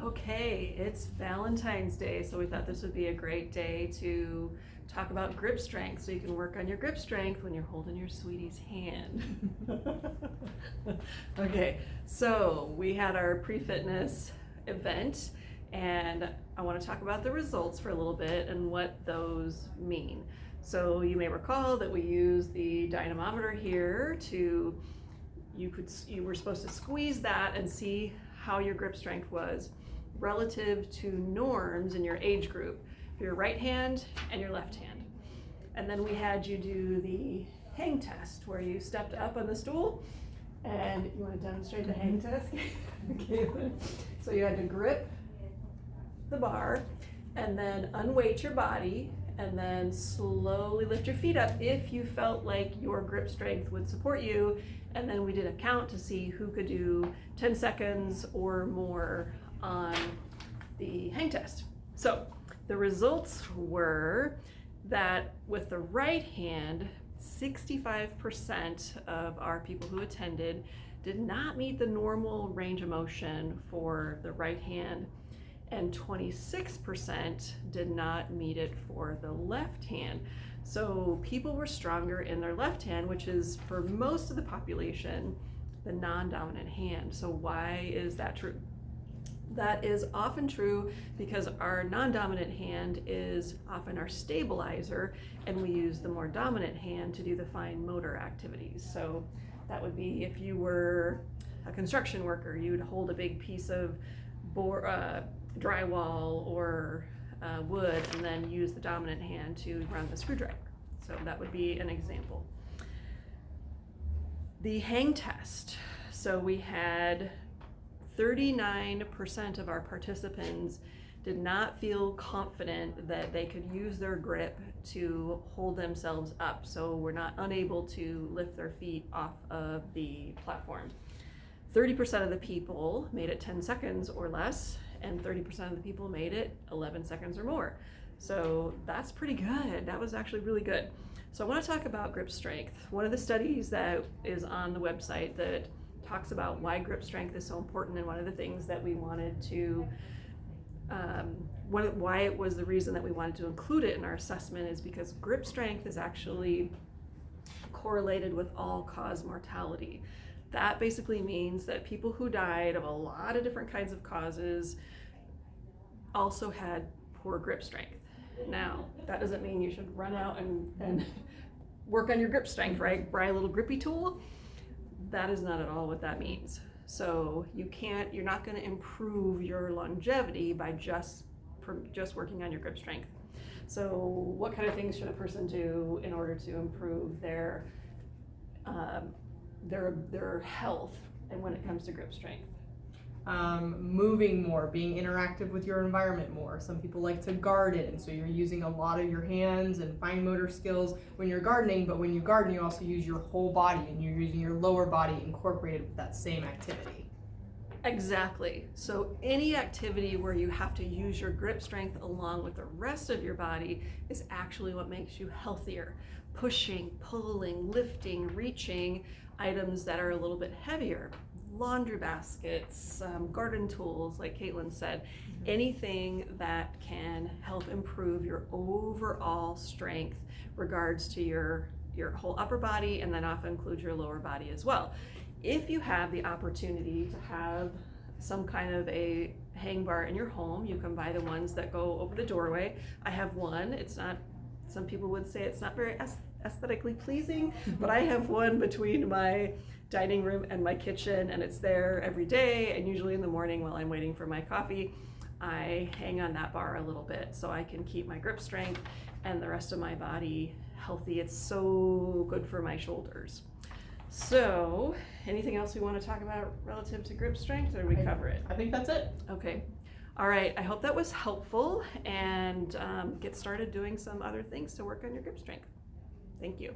Okay, it's Valentine's Day, so we thought this would be a great day to talk about grip strength, so you can work on your grip strength when you're holding your sweetie's hand. Okay, so we had our pre-fitness event, and I want to talk about the results for a little bit and what those mean. So you may recall that we used the dynamometer here to, you were supposed to squeeze that and see how your grip strength was relative to norms in your age group for your right hand and your left hand. And then we had you do the hang test where you stepped up on the stool, and you want to demonstrate the hang test? Okay. So you had to grip the bar and then unweight your body and then slowly lift your feet up if you felt like your grip strength would support you. And then we did a count to see who could do 10 seconds or more on the hang test. So the results were that with the right hand, 65% of our people who attended did not meet the normal range of motion for the right hand, and 26% did not meet it for the left hand. So people were stronger in their left hand, which is for most of the population the non-dominant hand. So why is that true? That is often true because our non-dominant hand is often our stabilizer, and we use the more dominant hand to do the fine motor activities. So that would be if you were a construction worker, you'd hold a big piece of drywall or wood and then use the dominant hand to run the screwdriver. So that would be an example. The hang test. So we had 39% of our participants did not feel confident that they could use their grip to hold themselves up. So we're not unable to lift their feet off of the platform. 30% of the people made it 10 seconds or less, and 30% of the people made it 11 seconds or more. So that's pretty good. That was actually really good. So I want to talk about grip strength. One of the studies that is on the website that talks about why grip strength is so important, and one of the things that we wanted to, why it was the reason that we wanted to include it in our assessment is because grip strength is actually correlated with all-cause mortality. That basically means that people who died of a lot of different kinds of causes also had poor grip strength. Now, that doesn't mean you should run out and work on your grip strength, right? Buy a little grippy tool. That is not at all what that means. So you're not going to improve your longevity by just working on your grip strength. So what kind of things should a person do in order to improve their health and when it comes to grip strength? Moving more, being interactive with your environment more. Some people like to garden, so you're using a lot of your hands and fine motor skills when you're gardening, but when you garden you also use your whole body, and you're using your lower body incorporated with that same activity. Exactly. So any activity where you have to use your grip strength along with the rest of your body is actually what makes you healthier. Pushing, pulling, lifting, reaching items that are a little bit heavier, laundry baskets, garden tools, like Caitlin said, anything that can help improve your overall strength regards to your whole upper body, and then often include your lower body as well. If you have the opportunity to have some kind of a hang bar in your home, you can buy the ones that go over the doorway. I have one. It's not, some people would say it's not very aesthetically pleasing, but I have one between my dining room and my kitchen, and it's there every day, and usually in the morning while I'm waiting for my coffee, I hang on that bar a little bit so I can keep my grip strength and the rest of my body healthy. It's so good for my shoulders. So anything else we want to talk about relative to grip strength, or did we cover it? I think that's it. Okay. All right, I hope that was helpful, and get started doing some other things to work on your grip strength. Thank you.